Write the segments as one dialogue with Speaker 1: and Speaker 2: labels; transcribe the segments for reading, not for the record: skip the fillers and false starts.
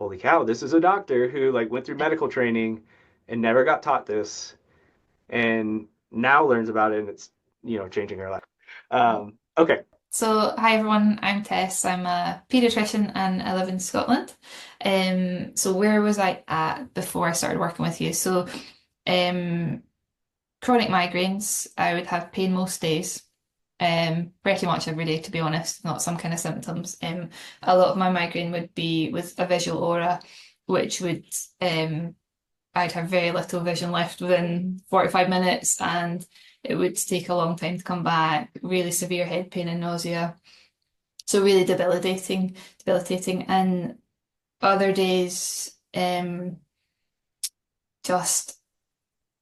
Speaker 1: holy cow, this is a doctor who like went through medical training and never got taught this and now learns about it and it's, changing her life. Okay.
Speaker 2: So, hi everyone, I'm Tess. I'm a pediatrician and I live in Scotland. So where was I at before I started working with you? So, um, chronic migraines, I would have pain most days. Pretty much every day, to be honest, not some kind of symptoms. A lot of my migraine would be with a visual aura, which would I'd have very little vision left within 45 minutes and it would take a long time to come back, really severe head pain and nausea. So really debilitating. And other days, just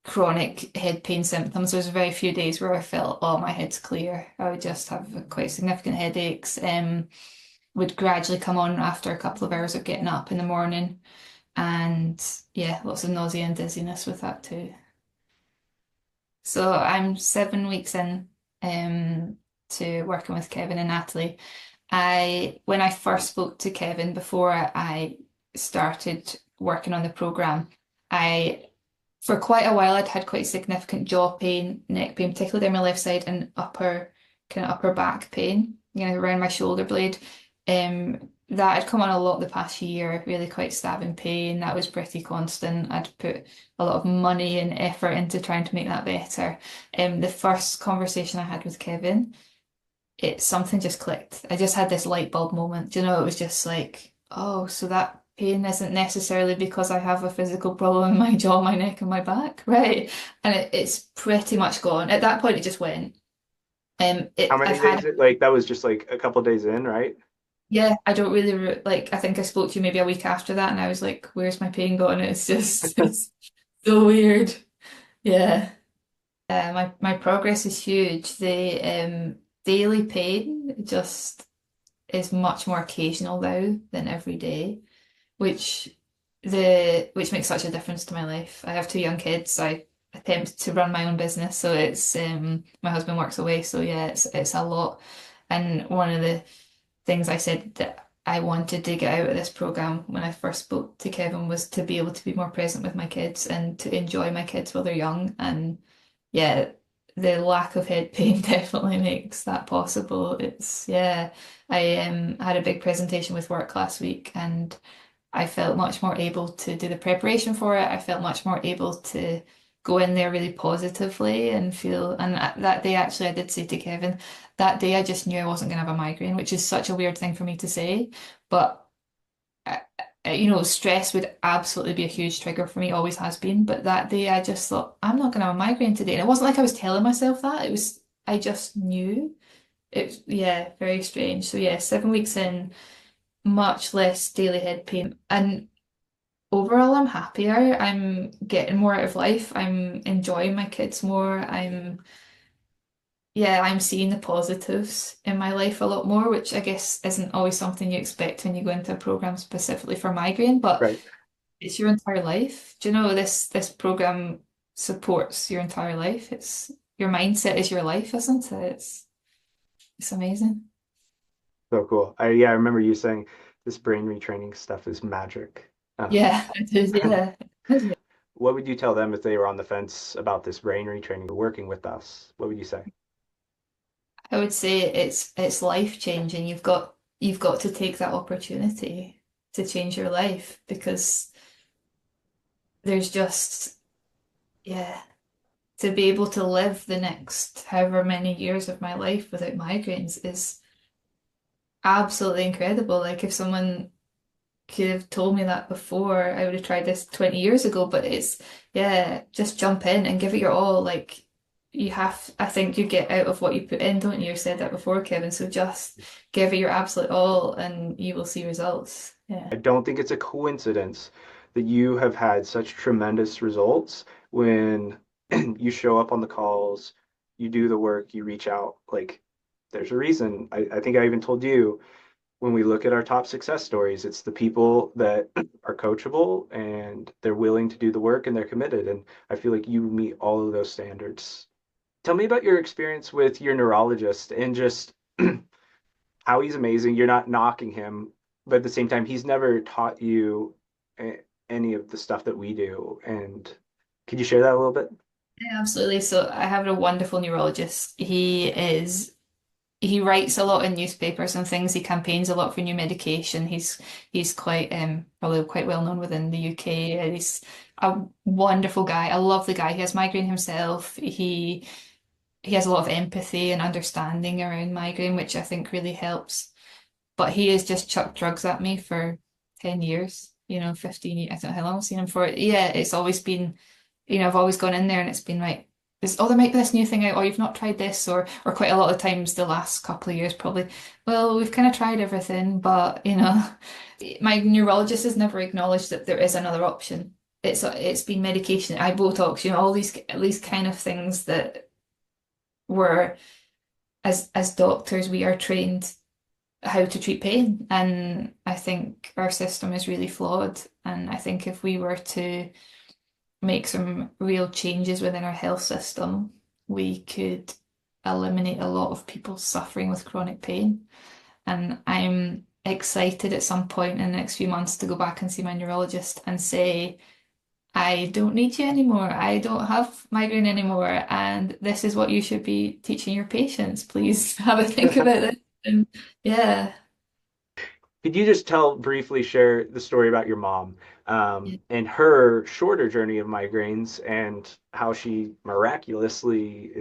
Speaker 2: chronic head pain symptoms. There's very few days where I felt, oh, my head's clear. I would just have quite significant headaches. Would gradually come on after a couple of hours of getting up in the morning. And yeah, lots of nausea and dizziness with that too. So I'm 7 weeks in to working with Kevin and Natalie. When I first spoke to Kevin before I started working on the program, I for quite a while I'd had quite significant jaw pain, neck pain, particularly down my left side, and upper back pain, around my shoulder blade. That had come on a lot the past year, really quite stabbing pain. That was pretty constant. I'd put a lot of money and effort into trying to make that better. The first conversation I had with Kevin, something just clicked. I just had this light bulb moment. It was just like, oh, so that pain isn't necessarily because I have a physical problem in my jaw, my neck, and my back, right? And it's pretty much gone. At that point, it just went.
Speaker 1: How many
Speaker 2: I've
Speaker 1: days?
Speaker 2: had,
Speaker 1: Like that was just like a couple days in, right?
Speaker 2: yeah, I don't really like. I think I spoke to you maybe a week after that, and I was like, "Where's my pain gone?" It's so weird. Yeah. My progress is huge. The daily pain just is much more occasional now than every day, which which makes such a difference to my life. I have two young kids. I attempt to run my own business, so it's my husband works away, so yeah, it's a lot. And one of the things I said that I wanted to get out of this program when I first spoke to Kevin was to be able to be more present with my kids and to enjoy my kids while they're young. And yeah, the lack of head pain definitely makes that possible. Yeah, I had a big presentation with work last week and I felt much more able to do the preparation for it. I felt much more able to go in there really positively and feel. And that day, actually, I did say to Kevin, that day I just knew I wasn't going to have a migraine, which is such a weird thing for me to say. But, stress would absolutely be a huge trigger for me, always has been. But that day I just thought, I'm not going to have a migraine today. And it wasn't like I was telling myself that. I just knew. Yeah, very strange. So, yeah, 7 weeks in, much less daily head pain. And overall, I'm happier. I'm getting more out of life. I'm enjoying my kids more. Yeah, I'm seeing the positives in my life a lot more, which I guess isn't always something you expect when you go into a program specifically for migraine, but
Speaker 1: Right.
Speaker 2: it's your entire life. Do you know this program supports your entire life? It's your mindset is your life, isn't it? It's amazing.
Speaker 1: So cool. I remember you saying this brain retraining stuff is magic. Um,
Speaker 2: Yeah, it is, yeah.
Speaker 1: what would you tell them if they were on the fence about this brain retraining or working with us? What would you say?
Speaker 2: I would say it's life changing. You've got to take that opportunity to change your life because there's just yeah, to be able to live the next however many years of my life without migraines is absolutely incredible. Like if someone could have told me that before, I would have tried this 20 years ago, but yeah, just jump in and give it your all. Like I think you get out of what you put in, don't you? You said that before, Kevin. So just give it your absolute all and you will see results. Yeah.
Speaker 1: I don't think it's a coincidence that you have had such tremendous results when you show up on the calls, you do the work, you reach out. Like, there's a reason. I think I even told you when we look at our top success stories, it's the people that are coachable and they're willing to do the work and they're committed. And I feel like you meet all of those standards. Tell me about your experience with your neurologist and just how he's amazing. You're not knocking him, but at the same time, he's never taught you any of the stuff that we do. And could you share that a little bit?
Speaker 2: Yeah, absolutely. So I have a wonderful neurologist. He writes a lot in newspapers and things. He campaigns a lot for new medication. He's quite probably quite well known within the UK. And he's a wonderful guy. I love the guy. He has migraine himself. He has a lot of empathy and understanding around migraine, which I think really helps. But he has just chucked drugs at me for 10 years, 15 years. I don't know how long I've seen him for. Yeah, it's always been, I've always gone in there and it's been like, there might be this new thing out, or you've not tried this, or quite a lot of times the last couple of years probably, well, we've kind of tried everything, but my neurologist has never acknowledged that there is another option. It's been medication, eye Botox, all these kind of things that we're as doctors we are trained how to treat pain. And I think our system is really flawed. And I think if we were to make some real changes within our health system, we could eliminate a lot of people suffering with chronic pain. And I'm excited at some point in the next few months to go back and see my neurologist and say, I don't need you anymore. I don't have migraine anymore. And this is what you should be teaching your patients. Please have a think about this. And yeah.
Speaker 1: Could you just briefly share the story about your mom, and her shorter journey of migraines and how she miraculously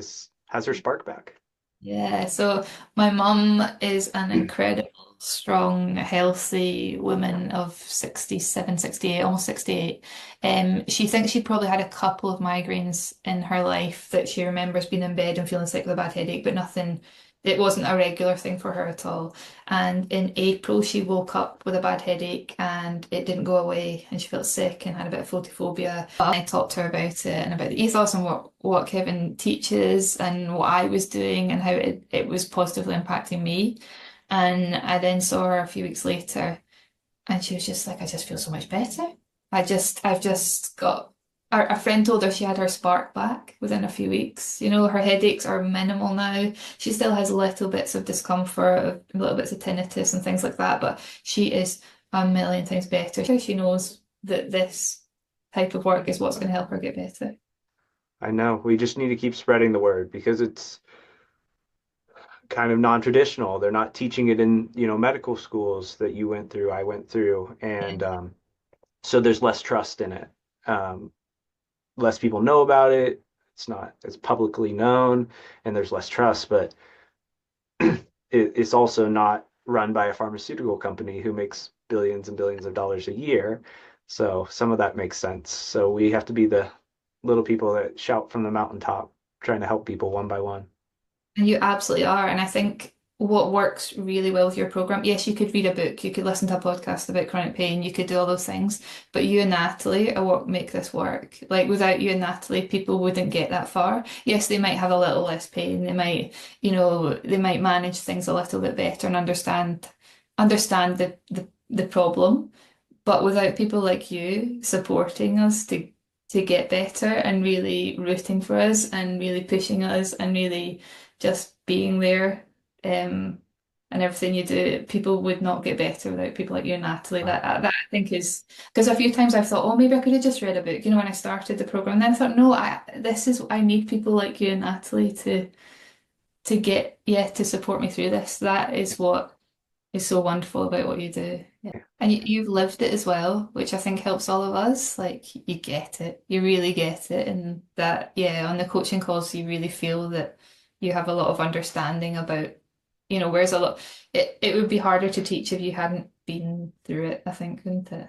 Speaker 1: has her spark back?
Speaker 2: Yeah, so my mum is an incredible, strong, healthy woman of 67, 68, almost 68. She thinks she probably had a couple of migraines in her life that she remembers being in bed and feeling sick with a bad headache, but nothing, it wasn't a regular thing for her at all. And in April, she woke up with a bad headache and it didn't go away, and she felt sick and had a bit of photophobia. I talked to her about it and about the ethos and what Kevin teaches and what I was doing and how it was positively impacting me. And I then saw her a few weeks later and she was just like, I just feel so much better. I've just got, a friend told her she had her spark back within a few weeks. Her headaches are minimal now. She still has little bits of discomfort, little bits of tinnitus and things like that, but she is a million times better. She knows that this type of work is what's going to help her get better.
Speaker 1: I know we just need to keep spreading the word because it's kind of non-traditional. They're not teaching it in, medical schools that you went through, I went through,
Speaker 2: Yeah.
Speaker 1: and so there's less trust in it. Less people know about it. It's not as publicly known, and there's less trust, but it's also not run by a pharmaceutical company who makes billions and billions of dollars a year. So some of that makes sense. So we have to be the little people that shout from the mountaintop, trying to help people one by one.
Speaker 2: And you absolutely are. And I think what works really well with your program, yes, you could read a book, you could listen to a podcast about chronic pain, you could do all those things, but you and Natalie are what make this work. Like without you and Natalie, people wouldn't get that far. Yes, they might have a little less pain. They might manage things a little bit better and understand the problem. But without people like you supporting us to get better and really rooting for us and really pushing us and really just being there, and everything you do, people would not get better without people like you and Natalie. That I think is because a few times I've thought, oh, maybe I could have just read a book, when I started the program. And then I thought, no, I need people like you and Natalie to support me through this. That is what is so wonderful about what you do. Yeah. And you've lived it as well, which I think helps all of us. Like you get it, you really get it. And that, yeah, on the coaching calls, you really feel that you have a lot of understanding about, whereas it would be harder to teach if you hadn't been through it, I think, wouldn't it?